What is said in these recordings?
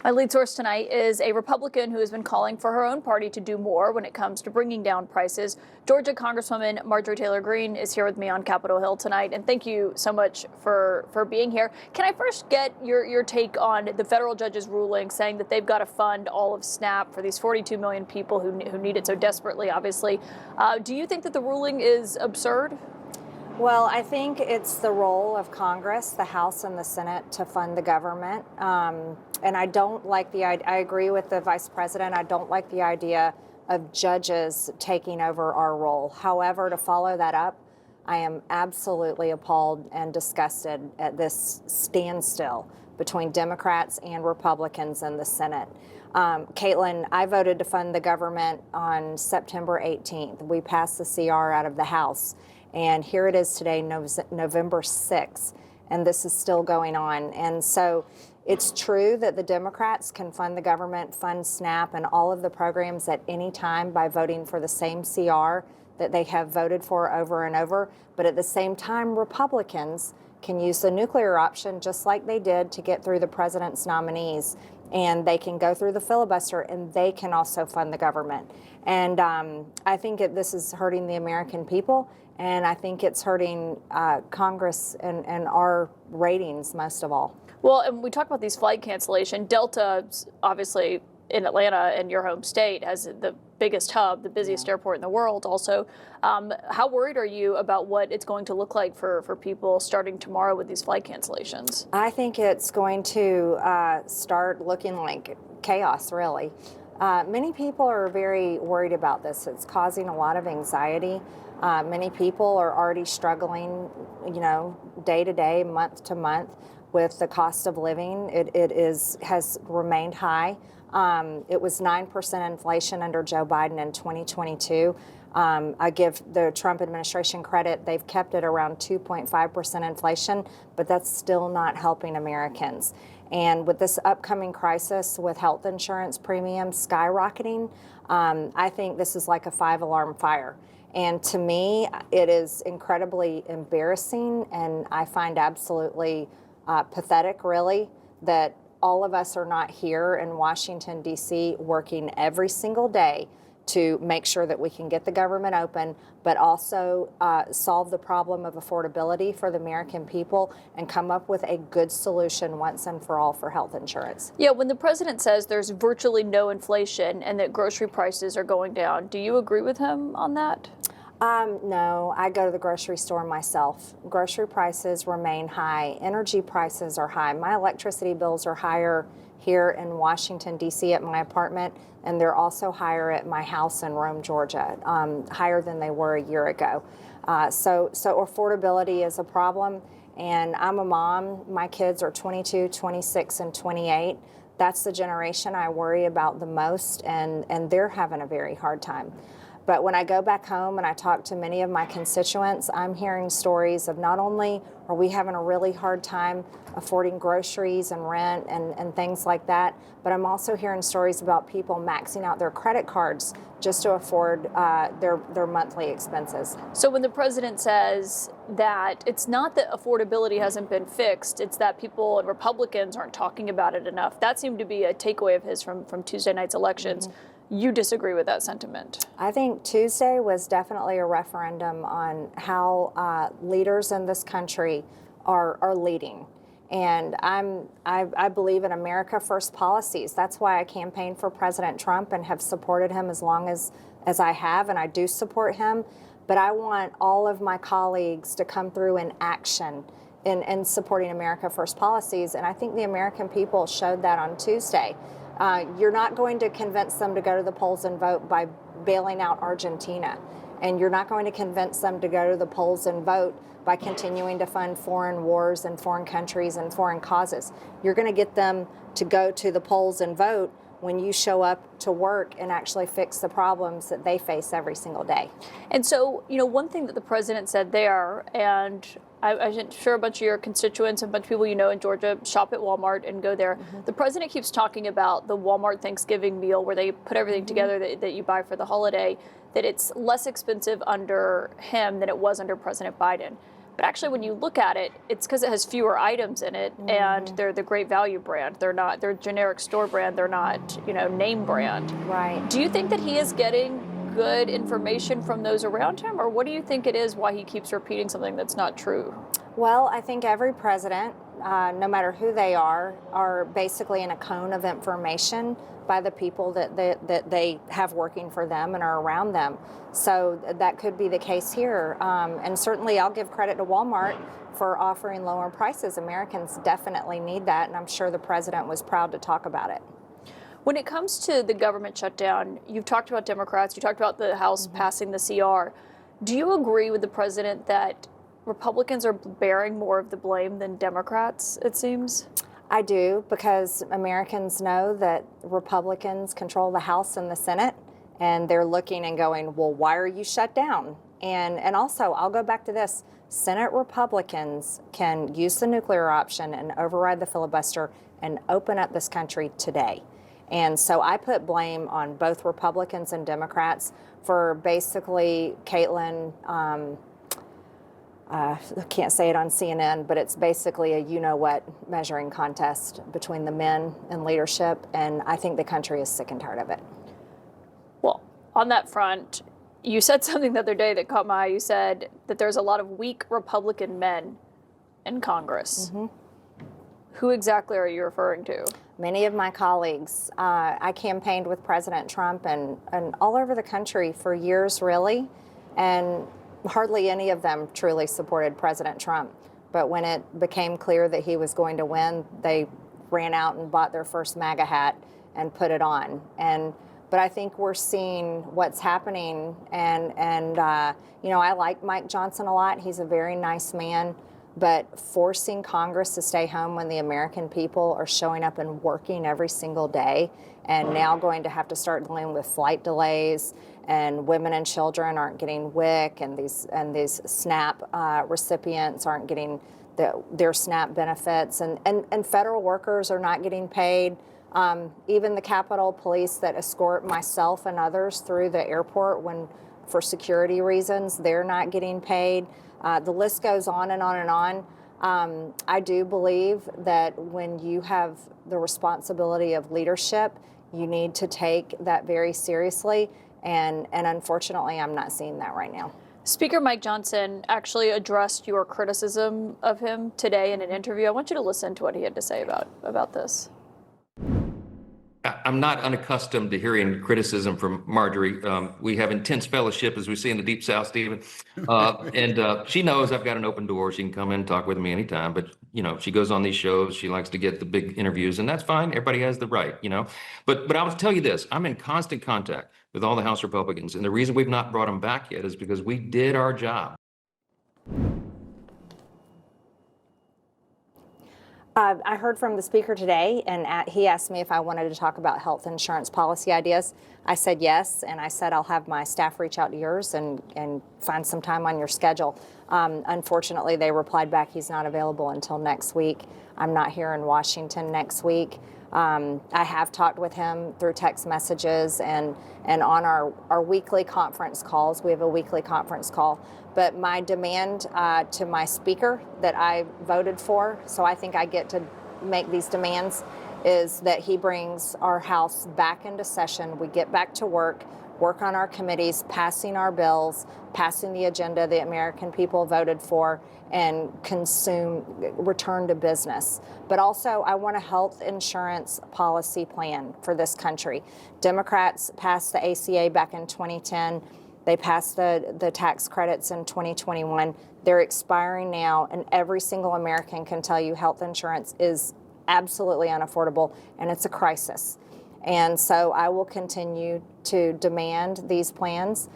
My lead source tonight is a Republican who has been calling for her own party to do more when it comes to bringing down prices. Georgia Congresswoman Marjorie Taylor Greene is here with me on Capitol Hill tonight, and thank you so much for being here. Can I first get your take on the federal judge's ruling saying that they've got to fund all of SNAP for these 42 million people who need it so desperately, obviously. Do you think that the ruling is absurd? Well, I think it's the role of Congress, the House and the Senate, to fund the government. And I don't like I agree with the Vice President. I don't like the idea of judges taking over our role. However, to follow that up, I am absolutely appalled and disgusted at this standstill between Democrats and Republicans in the Senate. Caitlin, I voted to fund the government on September 18th. We passed the CR out of the House. And here it is today, November 6th, and this is still going on. And so it's true that the Democrats can fund the government, fund SNAP, and all of the programs at any time by voting for the same CR that they have voted for over and over. But at the same time, Republicans can use the nuclear option just like they did to get through the president's nominees. And they can go through the filibuster, and they can also fund the government. And I think this is hurting the American people, and I think it's hurting Congress and our ratings most of all. Well, and we talk about these flight cancellation. Delta, obviously, in Atlanta, in your home state, has the biggest hub, the busiest airport in the world also. How worried are you about what it's going to look like for people starting tomorrow with these flight cancellations? I think it's going to start looking like chaos, really. Many people are very worried about this. It's causing a lot of anxiety. Many people are already struggling, day to day, month to month with the cost of living. It has remained high. It was 9% inflation under Joe Biden in 2022. I give the Trump administration credit. They've kept it around 2.5% inflation, but that's still not helping Americans. And with this upcoming crisis with health insurance premiums skyrocketing, I think this is like a 5-alarm fire. And to me, it is incredibly embarrassing, and I find absolutely pathetic, really, that all of us are not here in Washington, D.C., working every single day to make sure that we can get the government open, but also solve the problem of affordability for the American people and come up with a good solution once and for all for health insurance. Yeah, when the president says there's virtually no inflation and that grocery prices are going down, do you agree with him on that? No, I go to the grocery store myself. Grocery prices remain high. Energy prices are high. My electricity bills are higher here in Washington, D.C. at my apartment, and they're also higher at my house in Rome, Georgia, higher than they were a year ago. So affordability is a problem, and I'm a mom. My kids are 22, 26, and 28. That's the generation I worry about the most, and they're having a very hard time. But when I go back home and I talk to many of my constituents, I'm hearing stories of not only are we having a really hard time affording groceries and rent and things like that, but I'm also hearing stories about people maxing out their credit cards just to afford their monthly expenses. So when the president says that it's not that affordability hasn't been fixed, it's that people and Republicans aren't talking about it enough. That seemed to be a takeaway of his from Tuesday night's elections. Mm-hmm. You disagree with that sentiment? I think Tuesday was definitely a referendum on how leaders in this country are leading. And I believe in America First policies. That's why I campaigned for President Trump and have supported him as long as I have, and I do support him. But I want all of my colleagues to come through in action in supporting America First policies. And I think the American people showed that on Tuesday. You're not going to convince them to go to the polls and vote by bailing out Argentina. And you're not going to convince them to go to the polls and vote by continuing to fund foreign wars and foreign countries and foreign causes. You're going to get them to go to the polls and vote when you show up to work and actually fix the problems that they face every single day. And so, one thing that the president said there, and I'm sure a bunch of your constituents and a bunch of people in Georgia shop at Walmart and go there. Mm-hmm. The president keeps talking about the Walmart Thanksgiving meal where they put everything together that you buy for the holiday, that it's less expensive under him than it was under President Biden. But actually, when you look at it, it's because it has fewer items in it, and they're the Great Value brand. They're generic store brand. They're not, name brand. Right. Do you think that he is getting good information from those around him, or what do you think it is why he keeps repeating something that's not true? Well, I think every president, no matter who they are basically in a cone of information by the people that they have working for them and are around them. So that could be the case here. And certainly I'll give credit to Walmart for offering lower prices. Americans definitely need that, and I'm sure the president was proud to talk about it. When it comes to the government shutdown, you've talked about Democrats, you talked about the House passing the CR. Do you agree with the president that Republicans are bearing more of the blame than Democrats, it seems? I do, because Americans know that Republicans control the House and the Senate, and they're looking and going, well, why are you shut down? And also, I'll go back to this. Senate Republicans can use the nuclear option and override the filibuster and open up this country today. And so I put blame on both Republicans and Democrats for basically Caitlin, I can't say it on CNN, but it's basically a you-know-what measuring contest between the men in leadership, and I think the country is sick and tired of it. Well, on that front, you said something the other day that caught my eye. You said that there's a lot of weak Republican men in Congress. Who exactly are you referring to? Many of my colleagues. I campaigned with President Trump and all over the country for years, really, and hardly any of them truly supported President Trump. But when it became clear that he was going to win, they ran out and bought their first MAGA hat and put it on. But I think we're seeing what's happening, and I like Mike Johnson a lot. He's a very nice man. But forcing Congress to stay home when the American people are showing up and working every single day, and now going to have to start dealing with flight delays, and women and children aren't getting WIC, and these SNAP recipients aren't getting their SNAP benefits, and federal workers are not getting paid. Even the Capitol Police that escort myself and others through the airport for security reasons, they're not getting paid. The list goes on and on and on. I do believe that when you have the responsibility of leadership, you need to take that very seriously. And unfortunately, I'm not seeing that right now. Speaker Mike Johnson actually addressed your criticism of him today in an interview. I want you to listen to what he had to say about this. I'm not unaccustomed to hearing criticism from Marjorie. We have intense fellowship, as we see in the Deep South, Stephen. And she knows I've got an open door. She can come in and talk with me anytime. But, she goes on these shows. She likes to get the big interviews, and that's fine. Everybody has the right, But I'll tell you this. I'm in constant contact with all the House Republicans. And the reason we've not brought them back yet is because we did our job. I heard from the speaker today, and he asked me if I wanted to talk about health insurance policy ideas. I said yes, and I said I'll have my staff reach out to yours and find some time on your schedule. Unfortunately, they replied back he's not available until next week. I'm not here in Washington next week. I have talked with him through text messages and on our weekly conference calls. We have a weekly conference call. But my demand to my speaker that I voted for, so I think I get to make these demands, is that he brings our House back into session. We get back to work on our committees, passing our bills, passing the agenda the American people voted for, and return to business. But also, I want a health insurance policy plan for this country. Democrats passed the ACA back in 2010. They passed the tax credits in 2021. They're expiring now, and every single American can tell you health insurance is absolutely unaffordable, and it's a crisis. And so I will continue to demand these plans.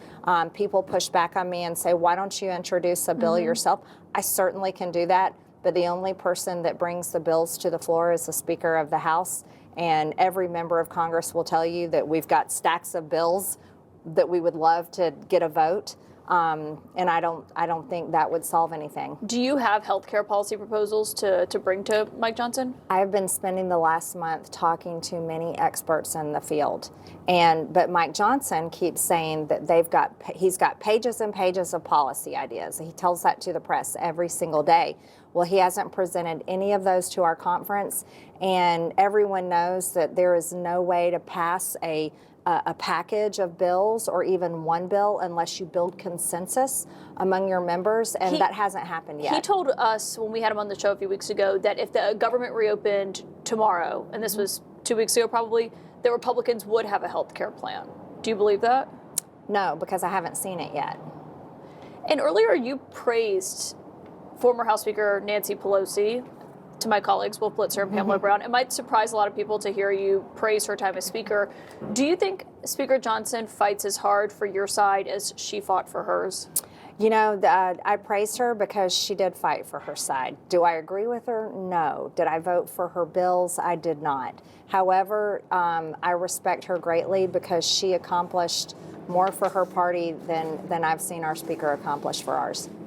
People push back on me and say, why don't you introduce a bill yourself? I certainly can do that, but the only person that brings the bills to the floor is the Speaker of the House. And every member of Congress will tell you that we've got stacks of bills that we would love to get a vote. And I don't think that would solve anything. Do you have healthcare policy proposals to bring to Mike Johnson? I've been spending the last month talking to many experts in the field, but Mike Johnson keeps saying that he's got pages and pages of policy ideas. He tells that to the press every single day. Well, he hasn't presented any of those to our conference, and everyone knows that there is no way to pass a package of bills or even one bill unless you build consensus among your members, and that hasn't happened yet. He told us when we had him on the show a few weeks ago that if the government reopened tomorrow, and this was 2 weeks ago probably, that Republicans would have a health care plan. Do you believe that? No, because I haven't seen it yet. And earlier you praised former House Speaker Nancy Pelosi to my colleagues, Wolf Blitzer and Pamela Brown. It might surprise a lot of people to hear you praise her time as Speaker. Do you think Speaker Johnson fights as hard for your side as she fought for hers? You know, I praised her because she did fight for her side. Do I agree with her? No. Did I vote for her bills? I did not. However, I respect her greatly because she accomplished more for her party than I've seen our Speaker accomplish for ours.